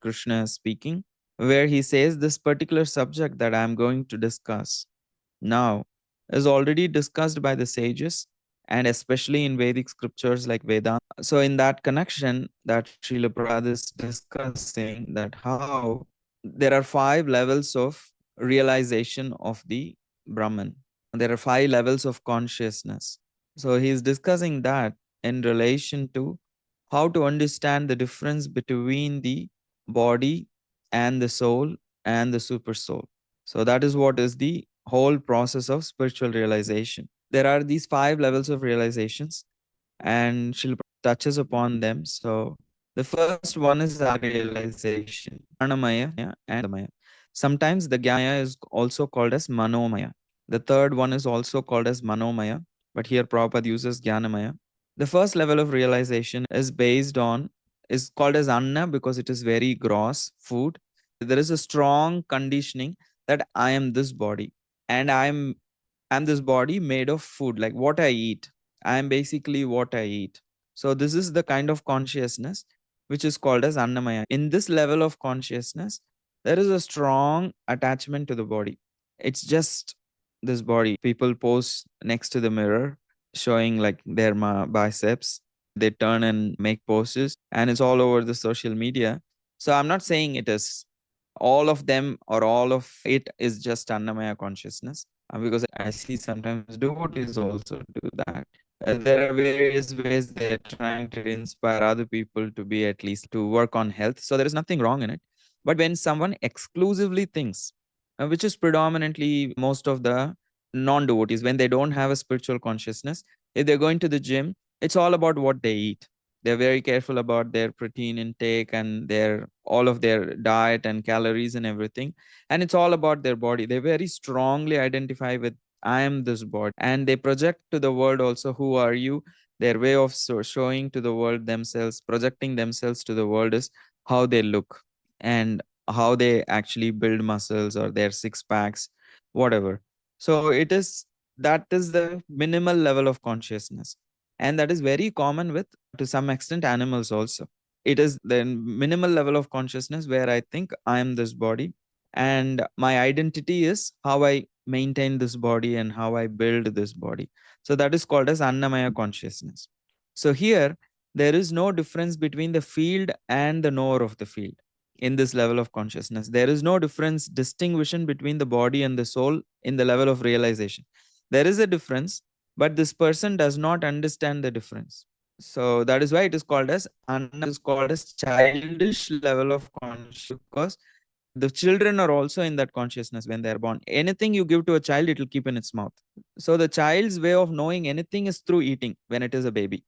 Krishna is speaking, where he says this particular subject that I'm going to discuss now is already discussed by the sages, and especially in Vedic scriptures like Vedanta. So in that connection, that Srila Prabhupada is discussing that how there are 5 levels of realization of the Brahman. There are 5 levels of consciousness. So he is discussing that in relation to how to understand the difference between the body and the soul and the super soul. So that is what is the whole process of spiritual realization. There are these 5 levels of realizations, and Srila Prabhupada touches upon them. So the first one is realization, Pranamaya and Annamaya. Sometimes the Jnana is also called as Manomaya. The third one is also called as Manomaya, but here Prabhupada uses Jnanamaya. The first level of realization is called as Anna because it is very gross food. There is a strong conditioning that I am this body, and I'm this body made of food, like what I eat. I am basically what I eat. So this is the kind of consciousness which is called as Annamaya. In this level of consciousness, there is a strong attachment to the body. It's just this body. People pose next to the mirror, showing like their biceps. They turn and make poses, and it's all over the social media. So I'm not saying it is all of them or all of it is just Annamaya consciousness, because I see sometimes devotees also do that. There are various ways they're trying to inspire other people to be at least to work on health. So there is nothing wrong in it. But when someone exclusively thinks, which is predominantly most of the non devotees, when they don't have a spiritual consciousness, if they're going to the gym, it's all about what they eat. They're very careful about their protein intake and their all of their diet and calories and everything. And it's all about their body. They very strongly identify with I am this body. And they project to the world also, who are you? Their way of showing to the world themselves, projecting themselves to the world is how they look and how they actually build muscles or their six packs, whatever. So that is the minimal level of consciousness. And that is very common with, to some extent, animals also. It is the minimal level of consciousness where I think I am this body and my identity is how I maintain this body and how I build this body. So that is called as Annamaya consciousness. So here, there is no difference between the field and the knower of the field in this level of consciousness. There is no difference, distinguishing between the body and the soul in the level of realization. There is a difference, but this person does not understand the difference. So that is why it is called as Anna, is called as childish level of consciousness, because the children are also in that consciousness when they are born. Anything you give to a child, it will keep in its mouth. So the child's way of knowing anything is through eating when it is a baby.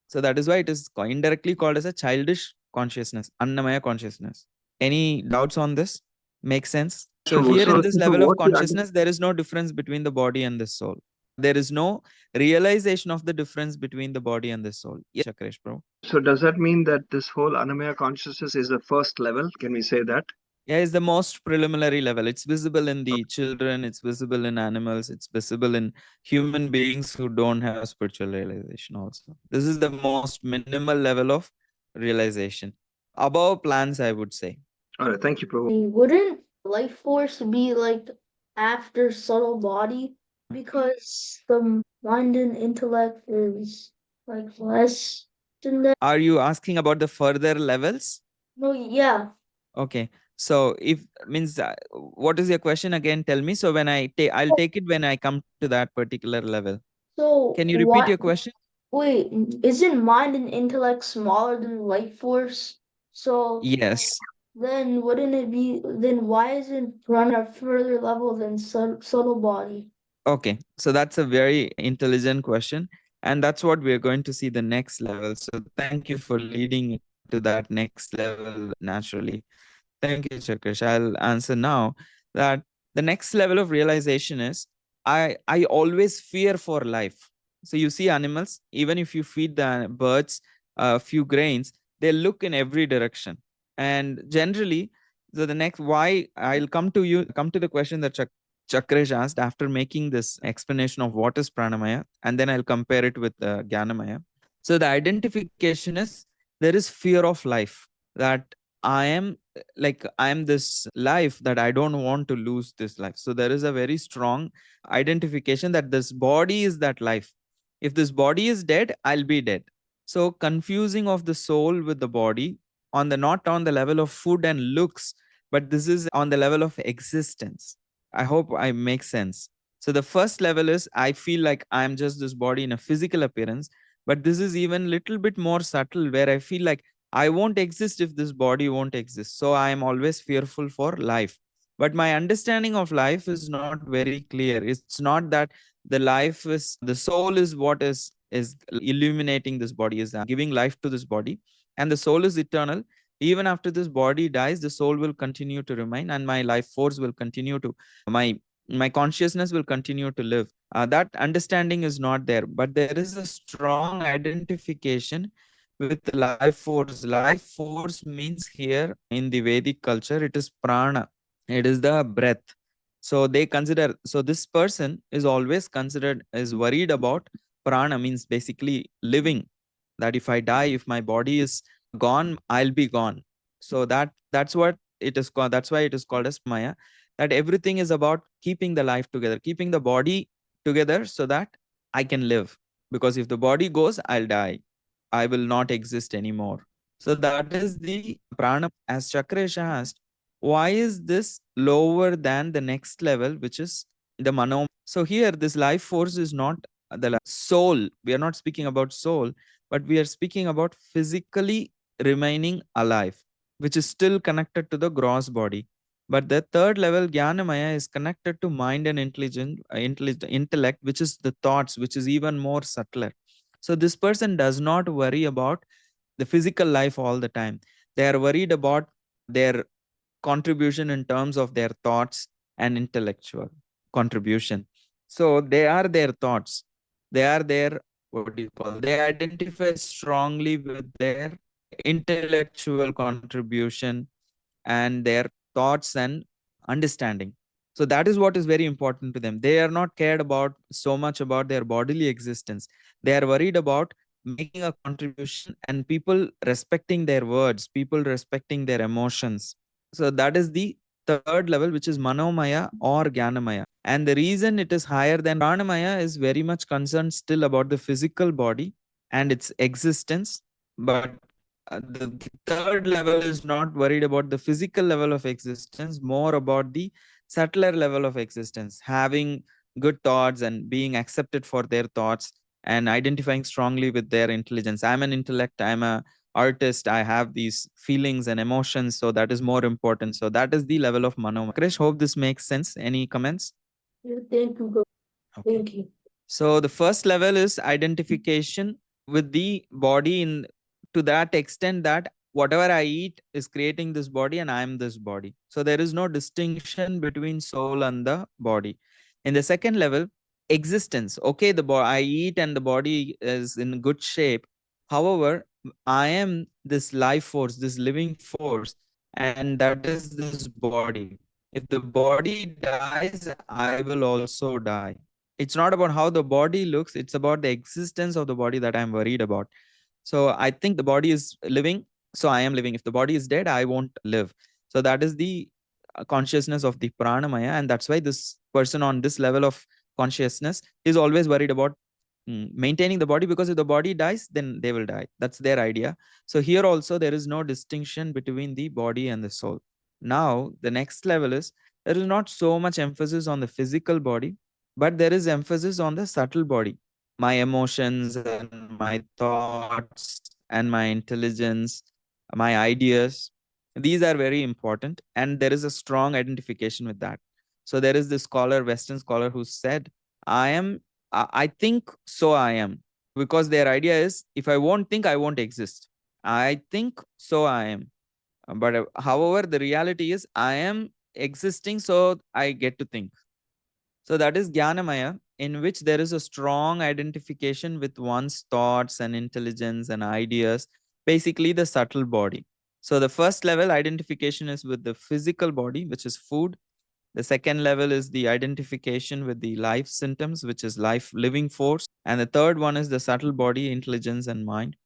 So that is why it is indirectly called as a childish consciousness, Annamaya consciousness. Any doubts on this? Make sense? So here in this level of consciousness, there is no difference between the body and the soul. There is no realization of the difference between the body and the soul. Yes, Chakresh, bro. So does that mean that this whole Annamaya consciousness is the first level? Can we say that? Yeah, it's the most preliminary level. It's visible in the children, it's visible in animals, it's visible in human beings who don't have spiritual realization also. This is the most minimal level of realization. Above plants, I would say. All right, thank you, Prabhu. Wouldn't life force be like after subtle body? Because the mind and intellect is like less than that. Are you asking about the further levels? No, yeah. Okay. So if means what is your question again? Tell me. So when I'll take it when I come to that particular level. So Can you repeat your question? Wait, isn't mind and intellect smaller than life force? So Yes. then wouldn't it be? Then why isn't prana a further level than subtle body? Okay. So that's a very intelligent question. And that's what we're going to see the next level. So thank you for leading to that next level naturally. Thank you, Chakrish. I'll answer now that the next level of realization is I always fear for life. So you see animals, even if you feed the birds a few grains, they look in every direction. And generally, the next why I'll come to the question that Chakresh asked after making this explanation of what is Pranamaya, and then I'll compare it with Jnanamaya. So the identification is there is fear of life, that I am like I'm this life that I don't want to lose this life. So there is a very strong identification that this body is that life. If this body is dead, I'll be dead. So confusing of the soul with the body on the not on the level of food and looks, but this is on the level of existence. I hope I make sense. So the first level is I feel like I'm just this body in a physical appearance, but this is even little bit more subtle where I feel like I won't exist if this body won't exist. So I am always fearful for life. But my understanding of life is not very clear. It's not that the life is the soul is what is illuminating this body, is giving life to this body, and the soul is eternal. Even after this body dies, the soul will continue to remain, and my life force will continue to my my consciousness will continue to live. That understanding is not there, but there is a strong identification with life force. Life force means here in the Vedic culture, it is prana, it is the breath. So they consider, so this person is always considered, is worried about prana, means basically living. That if I die, if my body is gone, I'll be gone. So that's what it is called. That's why it is called as Maya. That everything is about keeping the life together, keeping the body together so that I can live. Because if the body goes, I'll die. I will not exist anymore. So that is the prana. As Chakresha asked, why is this lower than the next level, which is the Manomaya? So here, this life force is not the soul. We are not speaking about soul, but we are speaking about physically remaining alive, which is still connected to the gross body. But the third level, Jnanamaya, is connected to mind and intellect, which is the thoughts, which is even more subtler. So this person does not worry about the physical life all the time. They are worried about their contribution in terms of their thoughts and intellectual contribution. So they are their thoughts. They are their, what do you call, they identify strongly with their intellectual contribution and their thoughts and understanding. So that is what is very important to them. They are not cared about so much about their bodily existence. They are worried about making a contribution and people respecting their words, people respecting their emotions. So that is the third level, which is Manomaya or Jnanamaya. And the reason it is higher than Pranamaya is very much concerned still about the physical body and its existence. But the third level is not worried about the physical level of existence, more about the subtler level of existence, having good thoughts and being accepted for their thoughts and identifying strongly with their intelligence. I'm an intellect, I'm a artist, I have these feelings and emotions, so that is more important. So that is the level of Mano. Krish, hope this makes sense. Any comments? Yeah, thank you. Okay. Thank you. So the first level is identification with the body in to that extent that whatever I eat is creating this body and I am this body. So there is no distinction between soul and the body. In the second level, existence. Okay, I eat and the body is in good shape. However, I am this life force, this living force, and that is this body. If the body dies, I will also die. It's not about how the body looks, it's about the existence of the body that I'm worried about. So I think the body is living, so I am living. If the body is dead, I won't live. So that is the consciousness of the pranamaya, and that's why this person on this level of consciousness is always worried about maintaining the body, because if the body dies, then they will die. That's their idea. So here also there is no distinction between the body and the soul. Now the next level is, there is not so much emphasis on the physical body, but there is emphasis on the subtle body, my emotions and my thoughts and my intelligence, my ideas. These are very important, and there is a strong identification with that. So there is this scholar, Western scholar, who said, I am, I think, so I am. Because their idea is, if I won't think, I won't exist. I think, so I am. But however, the reality is, I am existing, so I get to think. So that is Jnanamaya, in which there is a strong identification with one's thoughts and intelligence and ideas, basically the subtle body. So the first level identification is with the physical body, which is food. The second level is the identification with the life symptoms, which is life living force. And the third one is the subtle body, intelligence, and mind.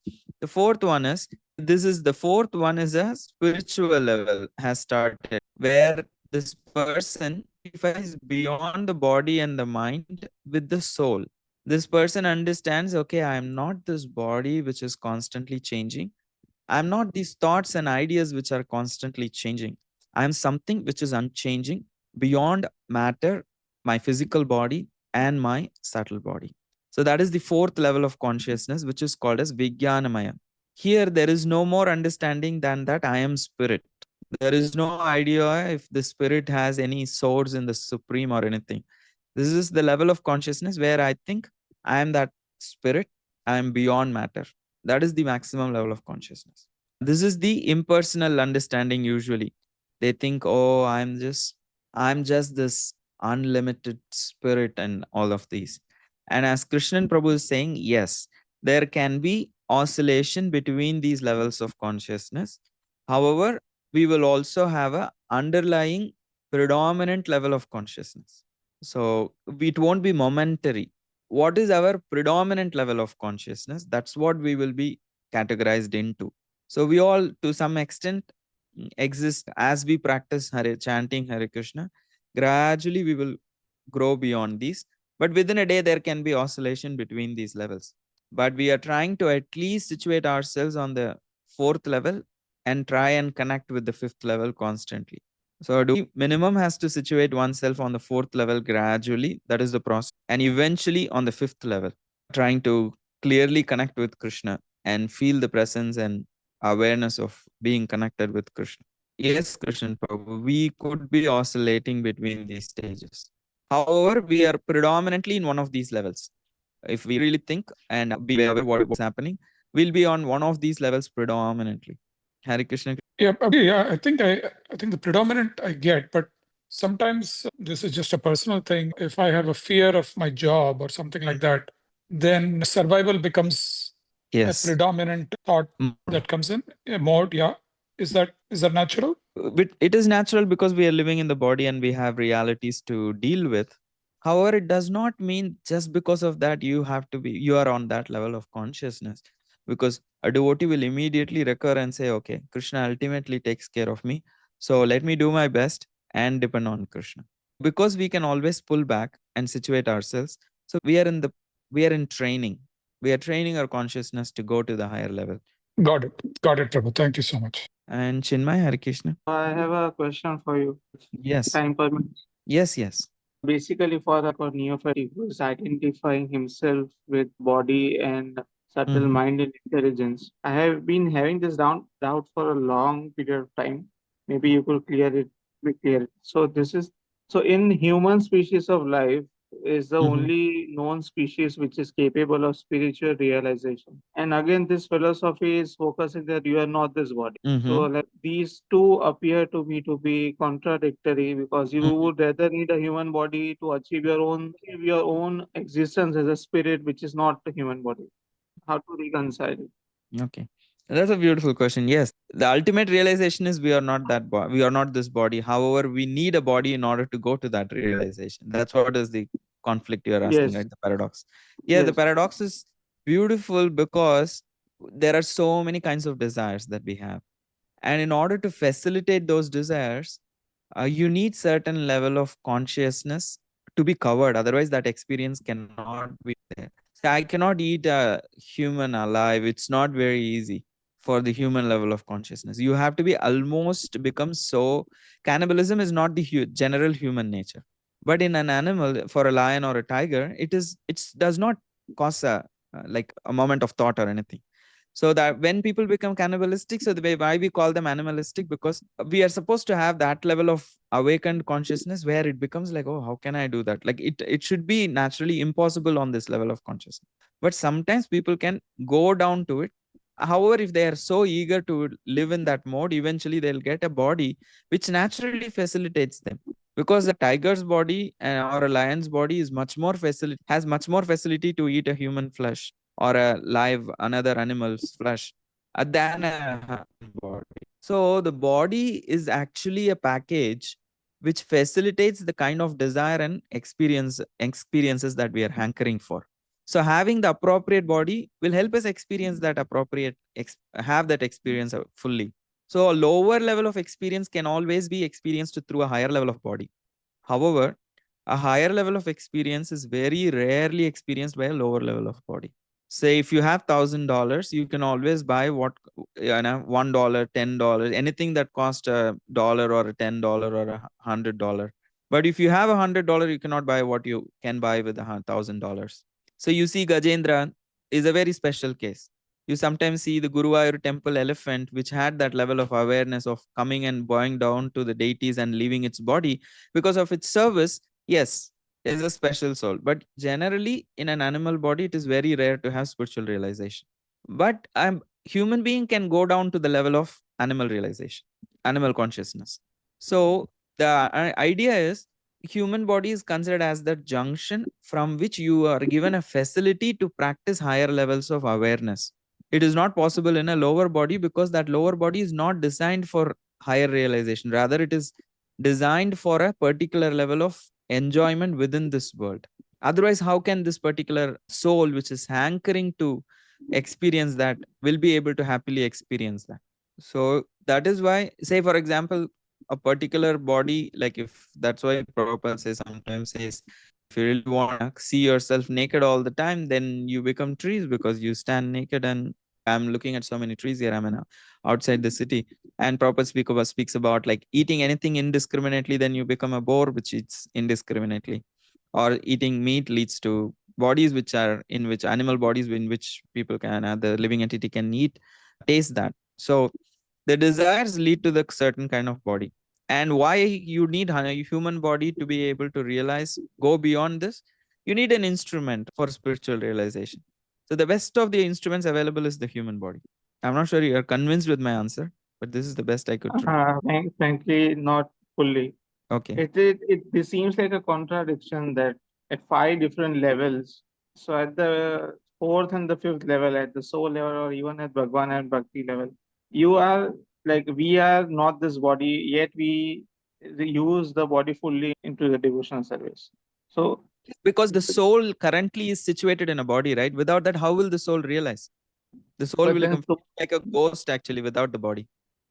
The fourth one is a spiritual level has started, where this person identifies beyond the body and the mind with the soul. This person understands, okay, I am not this body which is constantly changing. I'm not these thoughts and ideas which are constantly changing. I'm something which is unchanging beyond matter, my physical body, and my subtle body. So that is the fourth level of consciousness, which is called as Vijnanamaya. Here, there is no more understanding than that I am spirit. There is no idea if the spirit has any source in the supreme or anything. This is the level of consciousness where I think I am that spirit, I am beyond matter. That is the maximum level of consciousness. This is the impersonal understanding usually. They think, oh, I'm just this unlimited spirit and all of these. And as Krishnan Prabhu is saying, yes, there can be oscillation between these levels of consciousness. However, we will also have a underlying predominant level of consciousness. So it won't be momentary. What is our predominant level of consciousness? That's what we will be categorized into. So we all, to some extent, exist as we practice Hare, chanting Hare Krishna. Gradually, we will grow beyond these. But within a day, there can be oscillation between these levels. But we are trying to at least situate ourselves on the fourth level and try and connect with the fifth level constantly. So minimum has to situate oneself on the fourth level gradually. That is the process. And eventually on the fifth level, trying to clearly connect with Krishna and feel the presence and awareness of being connected with Krishna. Yes, Krishna Prabhu, we could be oscillating between these stages. However, we are predominantly in one of these levels. If we really think and be aware what's happening, we'll be on one of these levels predominantly. Hare Krishna. Yeah. I think the predominant I get, but sometimes this is just a personal thing. If I have a fear of my job or something like that, then survival becomes a predominant thought that comes in. Mode, yeah. Is that natural? But it is natural because we are living in the body and we have realities to deal with. However, it does not mean just because of that you are on that level of consciousness. Because a devotee will immediately recur and say, okay, Krishna ultimately takes care of me. So let me do my best and depend on Krishna. Because we can always pull back and situate ourselves. So we are in training. We are training our consciousness to go to the higher level. Got it, Prabhu. Thank you so much. And Chinmay, Hare Krishna. I have a question for you. Yes. Time permits. Yes. Basically, for a neophyte who is identifying himself with body and subtle mind and intelligence, I have been having this doubt for a long period of time. Maybe you could be clear. So in human species of life is the only known species which is capable of spiritual realization. And again, this philosophy is focusing that you are not this body. So like these two appear to me to be contradictory because you would rather need a human body to achieve your own existence as a spirit, which is not the human body. How to reconcile it? Okay. That's a beautiful question. Yes. The ultimate realization is we are not we are not this body. However, we need a body in order to go to that realization. That's what is the conflict you are asking, right? The paradox. Yeah, the paradox is beautiful because there are so many kinds of desires that we have. And in order to facilitate those desires, you need certain level of consciousness to be covered. Otherwise, that experience cannot be there. So I cannot eat a human alive. It's not very easy for the human level of consciousness. You have to be almost become so. Cannibalism is not the general human nature, but in an animal, for a lion or a tiger, it does not cause like a moment of thought or anything. So that when people become cannibalistic, so the way why we call them animalistic, because we are supposed to have that level of awakened consciousness where it becomes like, oh, how can I do that? Like it should be naturally impossible on this level of consciousness. But sometimes people can go down to it. However, if they are so eager to live in that mode, eventually they'll get a body which naturally facilitates them. Because a tiger's body or a lion's body is has much more facility to eat a human flesh or a another animal's flesh than a body. So the body is actually a package which facilitates the kind of desire and experiences that we are hankering for. So having the appropriate body will help us experience that have that experience fully. So a lower level of experience can always be experienced through a higher level of body. However, a higher level of experience is very rarely experienced by a lower level of body. Say if you have $1,000, you can always buy $1, $10, anything that costs $1 or $10 or $100. But if you have $100, you cannot buy what you can buy with $1,000. So you see, Gajendra is a very special case. You sometimes see the Guruvayur temple elephant, which had that level of awareness of coming and bowing down to the deities and leaving its body because of its service. Yes, is a special soul. But generally, in an animal body, it is very rare to have spiritual realization. But a human being can go down to the level of animal realization, animal consciousness. So the idea is human body is considered as the junction from which you are given a facility to practice higher levels of awareness. It is not possible in a lower body because that lower body is not designed for higher realization. Rather, it is designed for a particular level of enjoyment within this world. Otherwise, how can this particular soul, which is hankering to experience that, will be able to happily experience that? So that is why, say, for example, a particular body, like if that's why Prabhupada says sometimes says, if you really want to see yourself naked all the time, then you become trees because you stand naked. And I'm looking at so many trees here. I'm outside the city. And Prabhupada speaks about like eating anything indiscriminately, then you become a boar which eats indiscriminately. Or eating meat leads to bodies which are in which animal bodies in which people can, the living entity can eat, taste that. So the desires lead to the certain kind of body. And why you need a human body to be able to realize, go beyond this? You need an instrument for spiritual realization. So the best of the instruments available is the human body. I'm not sure you're convinced with my answer, but this is the best I could try. Frankly, not fully. Okay. This seems like a contradiction that at 5 different levels, so at the fourth and the fifth level, at the soul level, or even at Bhagwan and Bhakti level, you are like, we are not this body, yet we use the body fully into the devotional service. So, Because the soul currently is situated in a body, right? Without that, how will the soul realize? The soul but will then, become like a ghost actually without the body,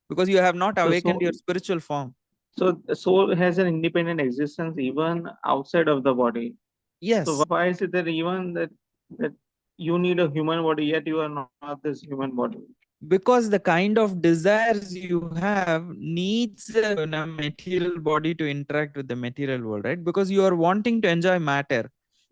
because you have not so, awakened so, your spiritual form. so the soul has an independent existence even outside of the body. So Yes, why is it that even that you need a human body, yet you are not this human body? because the kind of desires you have needs a material body to interact with the material world, right? Because you are wanting to enjoy matter,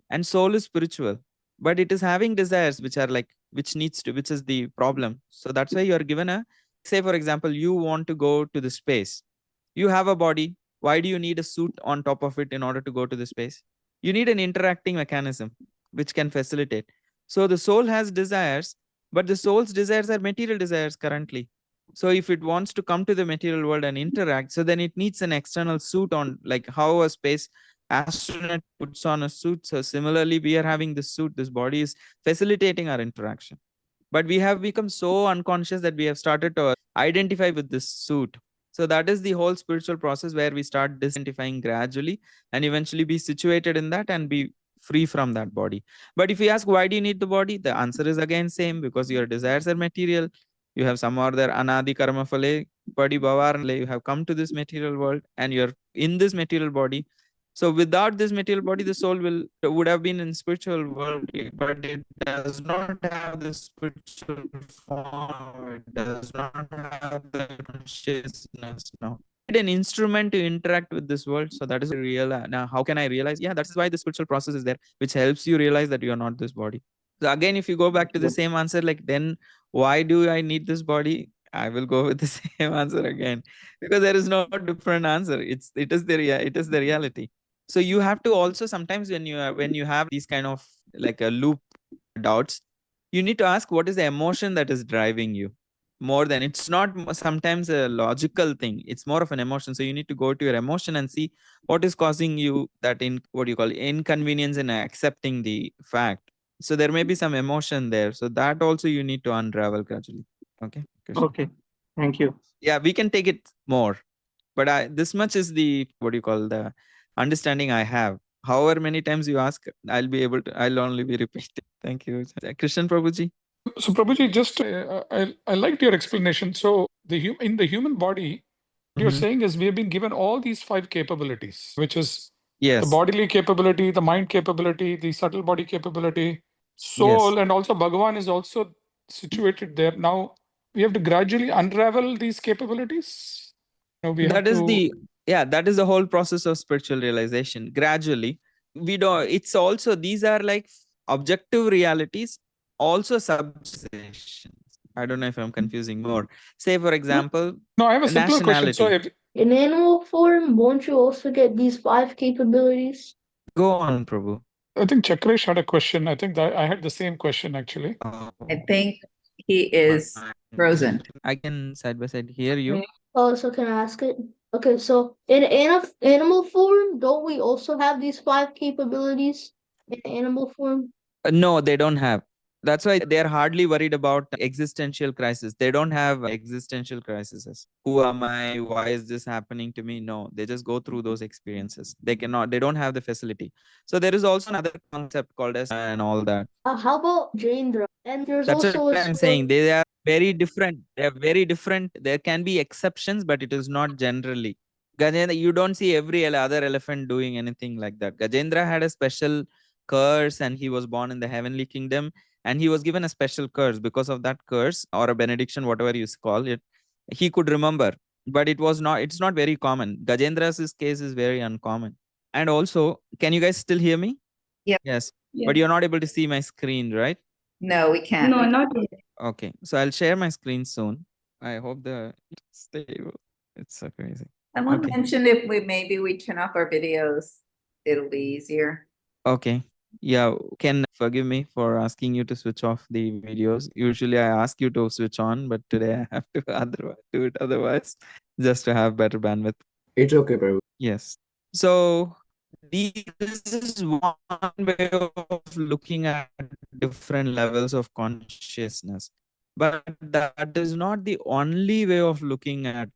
and soul is spiritual, but it is having desires which are like which is the problem. So that's why you are given a, say for example, you want to go to the space. You have a body. Why do you need a suit on top of it in order to go to the space? You need an interacting mechanism which can facilitate. So the soul has desires, but the soul's desires are material desires currently. So if it wants to come to the material world and interact, so then it needs an external suit on, like how a space astronaut puts on a suit. So similarly, we are having this suit. This body is facilitating our interaction. But we have become so unconscious that we have started to identify with this suit. So that is the whole spiritual process where we start disidentifying gradually and eventually be situated in that and be free from that body. But if you ask why do you need the body, the answer is again same, because your desires are material. You have some other anadi karma phale body bhavar, you have come to this material world and you're in this material body. So without this material body, the soul would have been in spiritual world, but it does not have the spiritual form. It does not have the consciousness now. An instrument to interact with this world. So that is real. Now, how can I realize? Yeah, that is why the spiritual process is there, which helps you realize that you are not this body. So again, if you go back to the same answer, like then why do I need this body? I will go with the same answer again, because there is no different answer. It is the reality. So you have to also sometimes when you have these kind of like a loop doubts, you need to ask what is the emotion that is driving you. More than, it's not sometimes a logical thing, it's more of an emotion. So you need to go to your emotion and see what is causing you that in what you call inconvenience in accepting the fact. So there may be some emotion there, so that also you need to unravel gradually. Okay, Krishna. Okay, thank you. Yeah, we can take it more, but this much is the what do you call the understanding I have. However many times you ask, I'll only be repeating. Thank you. Krishnan Prabhuji. So Prabhuji, just I liked your explanation. So in the human body, what you're saying is we have been given all these 5 capabilities, which is the Yes. bodily capability, the mind capability, the subtle body capability, soul, Yes. and also Bhagavan is also situated there. Now we have to gradually unravel these capabilities. We have That is to. that is the whole process of spiritual realization. Gradually, we don't. It's also, these are like objective realities, also subjections. I don't know if I'm confusing more. Say, for example, No, I have a simpler question. So nationality. In animal form, won't you also get these 5 capabilities? Go on, Prabhu. I think Chakresh had a question. I think that I had the same question actually. I think he is frozen. I can side by side hear you. Oh, so can I ask it? Okay, so in animal form, don't we also have these 5 capabilities in animal form? No, they don't have. That's why they're hardly worried about existential crisis. They don't have existential crises. Who am I? Why is this happening to me? No, they just go through those experiences. They don't have the facility. So there is also another concept called as and all that. How about Jandra? And there's That's also what a I'm saying. They are very different. They are very different. There can be exceptions, but it is not generally. Gajendra, you don't see every other elephant doing anything like that. Gajendra had a special curse and he was born in the heavenly kingdom, and he was given a special curse. Because of that curse or a benediction, whatever you call it, he could remember. But it's not very common. Gajendra's case is very uncommon. And also, can you guys still hear me? Yep. Yes. Yeah. But you're not able to see my screen, right? No, we can't. No, not yet. Okay, so I'll share my screen soon. I hope it's stable. It's so crazy. Someone Okay. mentioned if maybe we turn off our videos, it'll be easier. Okay. Yeah, can forgive me for asking you to switch off the videos. Usually I ask you to switch on, but today I have to do it otherwise, just to have better bandwidth. It's okay, Prabhu. Yes. So this is one way of looking at different levels of consciousness. But that is not the only way of looking at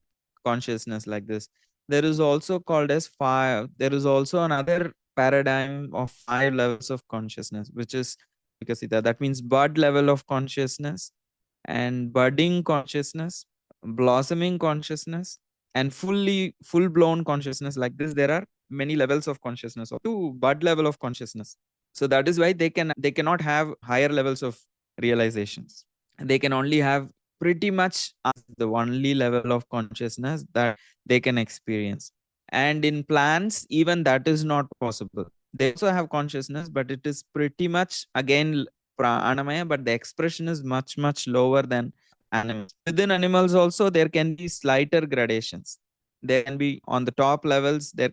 consciousness like this. There is also called as 5. There is also another paradigm of 5 levels of consciousness, which is Vikasita. That means bud level of consciousness and budding consciousness, blossoming consciousness, and full-blown consciousness. Like this, there are many levels of consciousness to bud level of consciousness. So that is why they cannot have higher levels of realizations. They can only have pretty much the only level of consciousness that they can experience. And in plants, even that is not possible. They also have consciousness, but it is pretty much again Annamaya, but the expression is much, much lower than animals. Within animals also, there can be slighter gradations. There can be on the top levels, they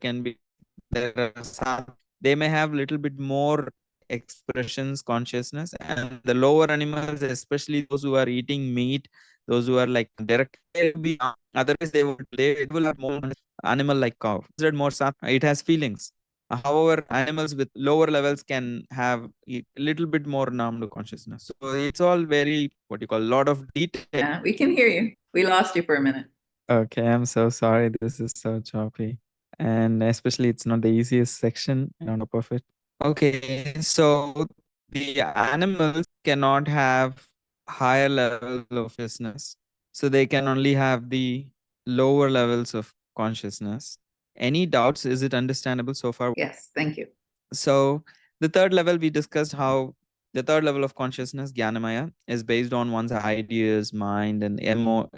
may have little bit more expressions, consciousness, and the lower animals, especially those who are eating meat, those who are like directly, otherwise they will have more animal like cow. More it has feelings. However, animals with lower levels can have a little bit more numb consciousness. So it's all very, what you call, a lot of detail. Yeah, we can hear you. We lost you for a minute. Okay, I'm so sorry. This is so choppy. And especially it's not the easiest section on top of it. Okay, so the animals cannot have higher level of consciousness. So they can only have the lower levels of consciousness. Any doubts? Is it understandable so far? Yes, thank you. So the third level, we discussed how the third level of consciousness, Jnanamaya, is based on one's ideas, mind, and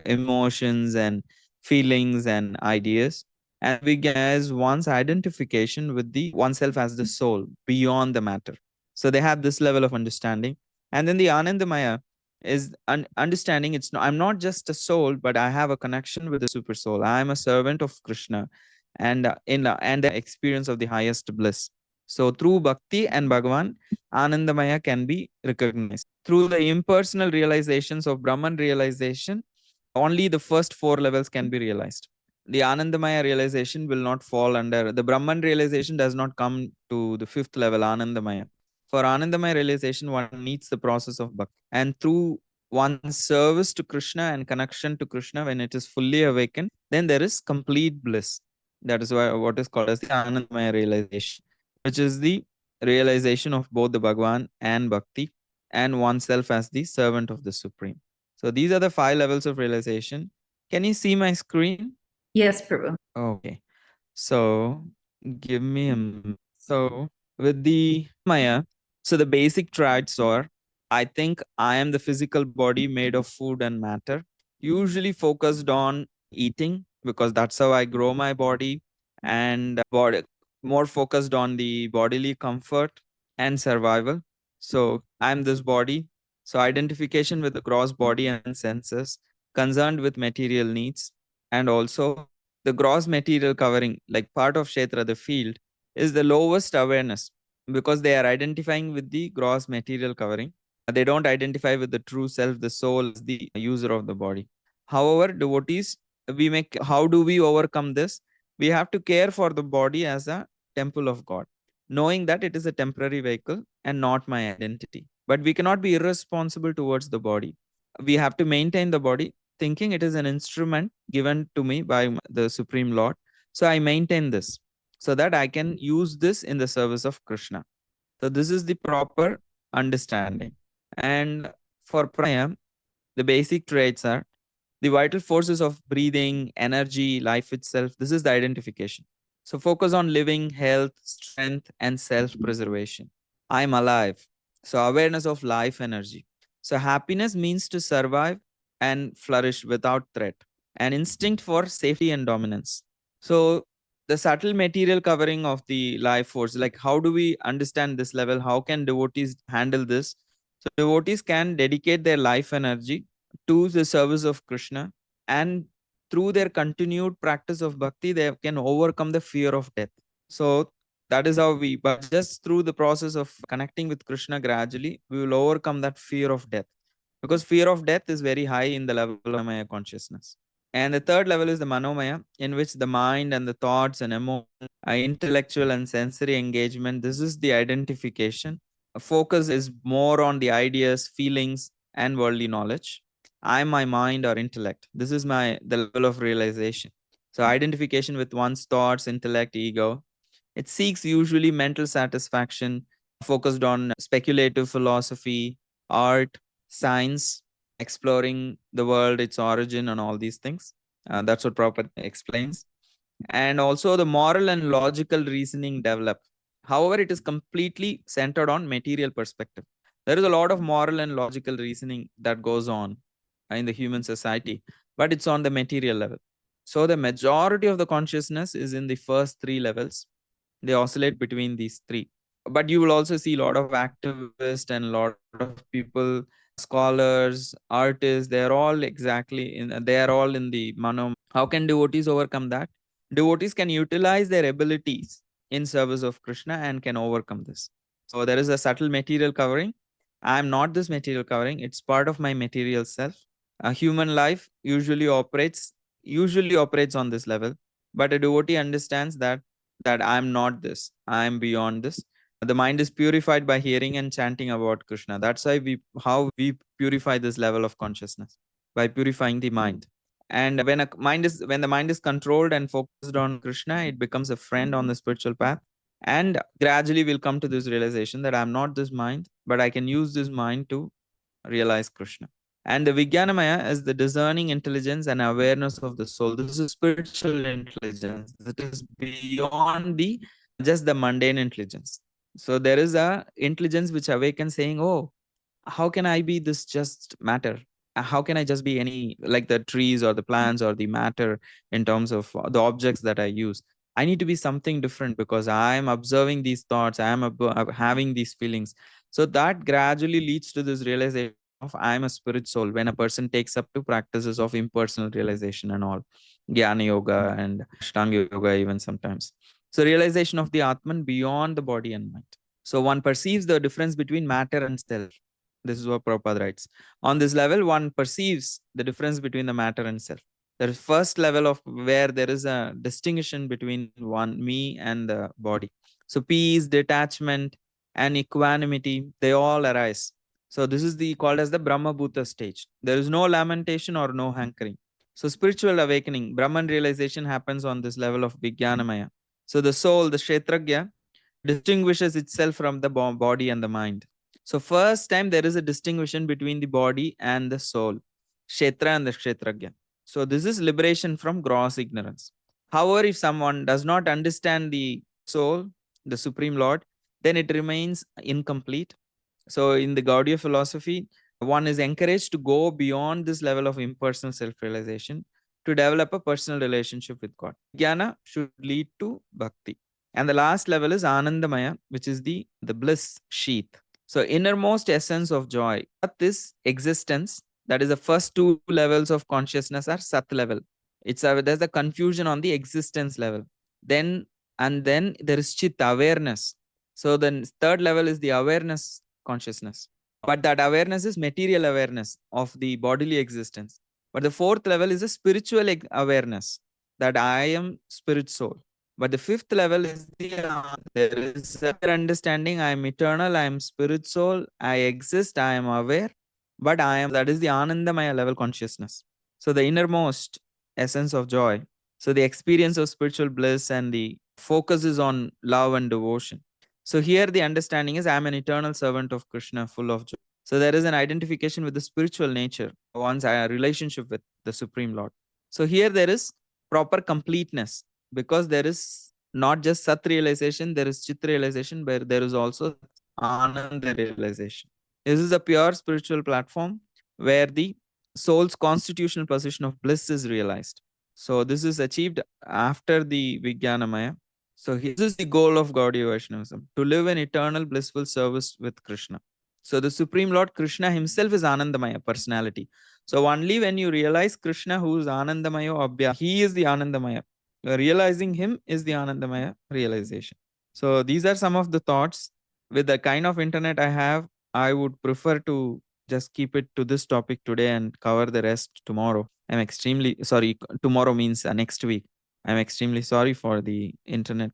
emotions and feelings and ideas. And we as one's identification with the oneself as the soul beyond the matter. So they have this level of understanding. And then the Anandamaya is understanding I'm not just a soul, but I have a connection with the super soul. I am a servant of Krishna and the experience of the highest bliss. So through Bhakti and Bhagavan, Anandamaya can be recognized. Through the impersonal realizations of Brahman realization, only the first 4 levels can be realized. The Anandamaya realization will not fall under, the Brahman realization does not come to the 5th level, Anandamaya. For Anandamaya realization, one needs the process of Bhakti. And through one's service to Krishna and connection to Krishna, when it is fully awakened, then there is complete bliss. That is what is called as the Anandamaya realization, which is the realization of both the Bhagavan and Bhakti. and oneself as the servant of the Supreme. So these are the 5 levels of realization. Can you see my screen? Yes, Prabhu. Okay. So give me so with the Maya, so the basic traits are, I think I am the physical body made of food and matter, usually focused on eating because that's how I grow my body, and body more focused on the bodily comfort and survival. So I'm this body. So identification with the gross body and senses, concerned with material needs, and also the gross material covering, like part of Kshetra, the field, is the lowest awareness because they are identifying with the gross material covering. They don't identify with the true self, the soul, as the user of the body. However, devotees, how do we overcome this? We have to care for the body as a temple of God, knowing that it is a temporary vehicle and not my identity. But we cannot be irresponsible towards the body. We have to maintain the body, thinking it is an instrument given to me by the Supreme Lord. So I maintain this so that I can use this in the service of Krishna. So this is the proper understanding. And for pranayam, the basic traits are the vital forces of breathing, energy, life itself. This is the identification. So focus on living, health, strength, and self-preservation. I'm alive. So awareness of life energy. So happiness means to survive and flourish without threat. An instinct for safety and dominance. So the subtle material covering of the life force, like how do we understand this level? How can devotees handle this? So devotees can dedicate their life energy to the service of Krishna, and through their continued practice of bhakti, they can overcome the fear of death. So that is how but just through the process of connecting with Krishna gradually, we will overcome that fear of death, because fear of death is very high in the level of Maya consciousness. And the third level is the Manomaya, in which the mind and the thoughts and emotion, intellectual and sensory engagement, this is the identification. Focus is more on the ideas, feelings, and worldly knowledge. I am my mind or intellect. This is the level of realization. So identification with one's thoughts, intellect, ego. It seeks usually mental satisfaction, focused on speculative philosophy, art, science, exploring the world, its origin, and all these things. That's what Prabhupada explains. And also the moral and logical reasoning develop. However, it is completely centered on material perspective. There is a lot of moral and logical reasoning that goes on in the human society, but it's on the material level. So the majority of the consciousness is in the first 3 levels. They oscillate between these 3. But you will also see a lot of activists and a lot of people, scholars, artists, they are all in the mano. How can devotees overcome that? Devotees can utilize their abilities in service of Krishna and can overcome this. So there is a subtle material covering. I am not this material covering. It's part of my material self. A human life usually operates on this level, but a devotee understands that I am not this. I am beyond this. The mind is purified by hearing and chanting about Krishna. That's why we purify this level of consciousness, by purifying the mind. And when the mind is controlled and focused on Krishna, it becomes a friend on the spiritual path. And gradually we'll come to this realization that I'm not this mind, but I can use this mind to realize Krishna. And the Vijnanamaya is the discerning intelligence and awareness of the soul. This is spiritual intelligence that is beyond the just the mundane intelligence. So there is a intelligence which awakens saying, oh, how can I be this just matter? How can I just be any, like the trees or the plants or the matter in terms of the objects that I use? I need to be something different because I am observing these thoughts, I am having these feelings. So that gradually leads to this realization of I am a spirit soul when a person takes up to practices of impersonal realization and all, Jnana Yoga and Ashtanga Yoga even sometimes. So realization of the Atman beyond the body and mind. So one perceives the difference between matter and self. This is what Prabhupada writes. On this level, one perceives the difference between the matter and self. The first level of where there is a distinction between me and the body. So peace, detachment, and equanimity, they all arise. So this is called as the Brahma Bhuta stage. There is no lamentation or no hankering. So spiritual awakening, Brahman realization happens on this level of Vijnanamaya. So the soul, the Kshetragya, distinguishes itself from the body and the mind. So first time there is a distinction between the body and the soul, Kshetra and the Kshetragya. So this is liberation from gross ignorance. However, if someone does not understand the soul, the Supreme Lord, then it remains incomplete. So in the Gaudiya philosophy, one is encouraged to go beyond this level of impersonal self-realization to develop a personal relationship with God. Jnana should lead to bhakti. And the last level is Anandamaya, which is the bliss sheath. So innermost essence of joy. Sat is existence. That is the first two levels of consciousness are Sat level. There's a confusion on the existence level. Then there is Chit, awareness. So the third level is the awareness consciousness. But that awareness is material awareness of the bodily existence. But the fourth level is a spiritual awareness that I am spirit soul. But the fifth level is there is a understanding I am eternal, I am spirit soul, I exist, I am aware, but I am, that is the Anandamaya level consciousness. So the innermost essence of joy. So the experience of spiritual bliss and the focus is on love and devotion. So here the understanding is I am an eternal servant of Krishna, full of joy. So there is an identification with the spiritual nature, one's relationship with the Supreme Lord. So here there is proper completeness, because there is not just Sat realization, there is Chit realization, where there is also Ananda realization. This is a pure spiritual platform where the soul's constitutional position of bliss is realized. So this is achieved after the Vijnanamaya. So this is the goal of Gaudiya Vaishnavism, to live in eternal blissful service with Krishna. So the Supreme Lord Krishna himself is Anandamaya personality. So only when you realize Krishna, who is Anandamaya Abhya, he is the Anandamaya. Realizing him is the Anandamaya realization. So these are some of the thoughts. With the kind of internet I have, I would prefer to just keep it to this topic today and cover the rest tomorrow. I'm extremely sorry. Tomorrow means next week. I'm extremely sorry for the internet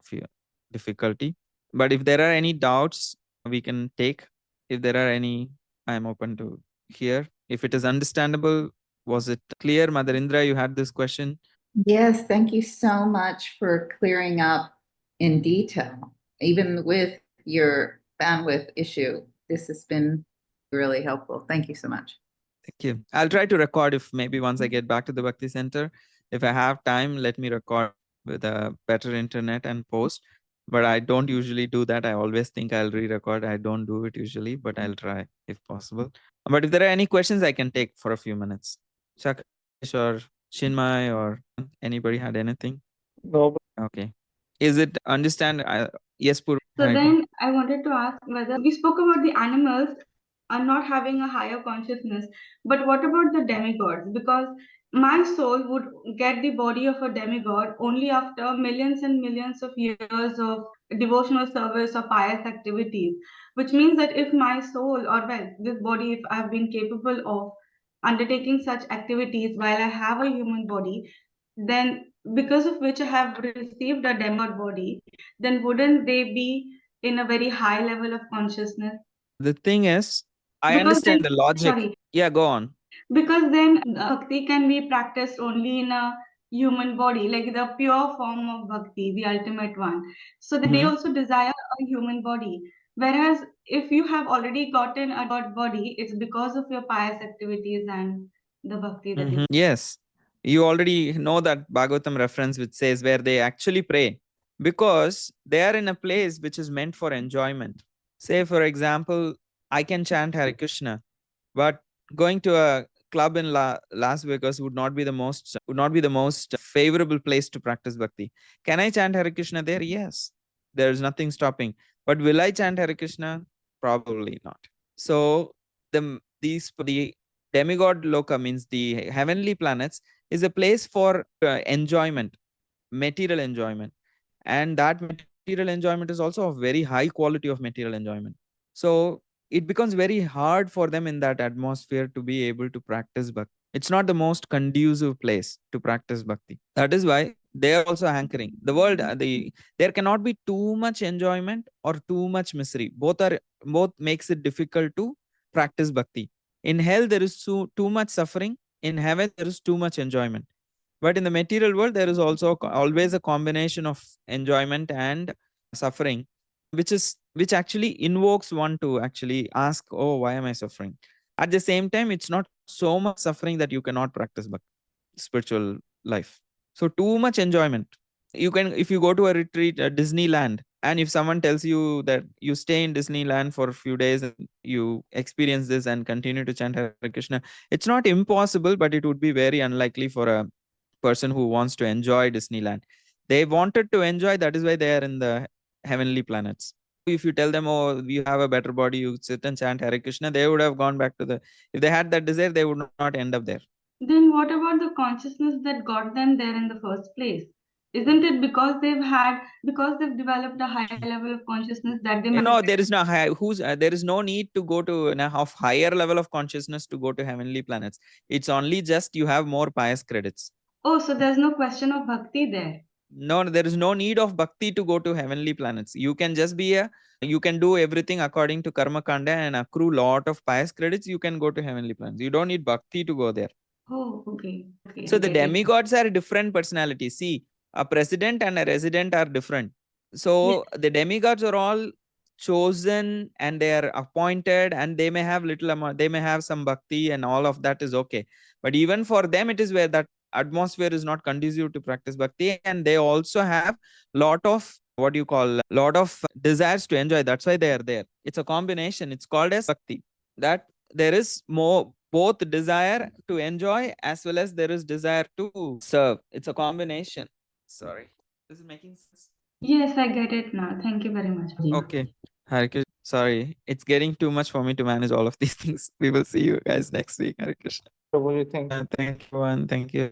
difficulty. But if there are any doubts, we can take. If there are any, I'm open to hear. If it is understandable, was it clear? Mother Indra, you had this question. Yes, thank you so much for clearing up in detail, even with your bandwidth issue. This has been really helpful. Thank you so much. Thank you. I'll try to record if maybe once I get back to the Bhakti Center. If I have time, let me record with a better internet and post. But I don't usually do that. I always think I'll re-record. I don't do it usually, but I'll try if possible. But if there are any questions, I can take for a few minutes. Shakash or Chinmay or anybody had anything? No, Okay. Is it understand? Yes, Pur. So then I wanted to ask whether we spoke about the animals are not having a higher consciousness, but what about the demigods? Because my soul would get the body of a demigod only after millions and millions of years of devotional service or pious activities, which means that if my soul, or well, this body, if I've been capable of undertaking such activities while I have a human body, then because of which I have received a demigod body, then wouldn't they be in a very high level of consciousness? The thing is, I Because then, understand the logic. sorry, Yeah, go on. because then bhakti can be practiced only in a human body, like the pure form of bhakti, the ultimate one. So they also desire a human body. Whereas if you have already gotten a god body, it's because of your pious activities and the bhakti that you. Yes. You already know that Bhagavatam reference which says where they actually pray, because they are in a place which is meant for enjoyment. Say, for example, I can chant Hare Krishna, but going to a club in Las Vegas would not be the most favorable place to practice bhakti. Can I chant Hare Krishna there? Yes. There is nothing stopping. But will I chant Hare Krishna? Probably not. So the demigod loka, means the heavenly planets, is a place for enjoyment, material enjoyment. And that material enjoyment is also of very high quality of material enjoyment. So it becomes very hard for them in that atmosphere to be able to practice bhakti. It's not the most conducive place to practice bhakti. That is why they are also hankering. The world, there cannot be too much enjoyment or too much misery. Both makes it difficult to practice bhakti. In hell, there is too much suffering. In heaven, there is too much enjoyment. But in the material world, there is also always a combination of enjoyment and suffering, which is which actually invokes one to actually ask, oh, why am I suffering? At the same time, it's not so much suffering that you cannot practice spiritual life. So too much enjoyment. You can, if you go to a retreat at Disneyland, and if someone tells you that you stay in Disneyland for a few days and you experience this and continue to chant Hare Krishna, it's not impossible, but it would be very unlikely for a person who wants to enjoy Disneyland. They wanted to enjoy, that is why they are in the heavenly planets. If you tell them, oh, you have a better body, you sit and chant Hare Krishna, they would have gone back to the, if they had that desire, they would not end up there. Then what about the consciousness that got them there in the first place? Isn't it because they've developed a higher level of consciousness that they No, there is no high, there is no need to go to of higher level of consciousness to go to heavenly planets. It's only just you have more pious credits. Oh, so there's no question of bhakti there. No, there is no need of bhakti to go to heavenly planets. You can just be you can do everything according to karma kanda and accrue lot of pious credits. You can go to heavenly planets. You don't need bhakti to go there. Oh, okay. So the demigods are different personalities. See, a president and a resident are different. So the demigods are all chosen and they are appointed, and they may have little amount, they may have some bhakti, and all of that is okay. But even for them, it is where that atmosphere is not conducive to practice bhakti, and they also have lot of what you call lot of desires to enjoy. That's why they are there. It's a combination. It's called as bhakti. That there is more both desire to enjoy as well as there is desire to serve. It's a combination. Sorry, this is making sense. Yes, I get it now. Thank you very much. Okay. Hare Krishna. Sorry, it's getting too much for me to manage all of these things. We will see you guys next week. Hare Krishna. Prabhuji, thank you. Thank you, and thank you.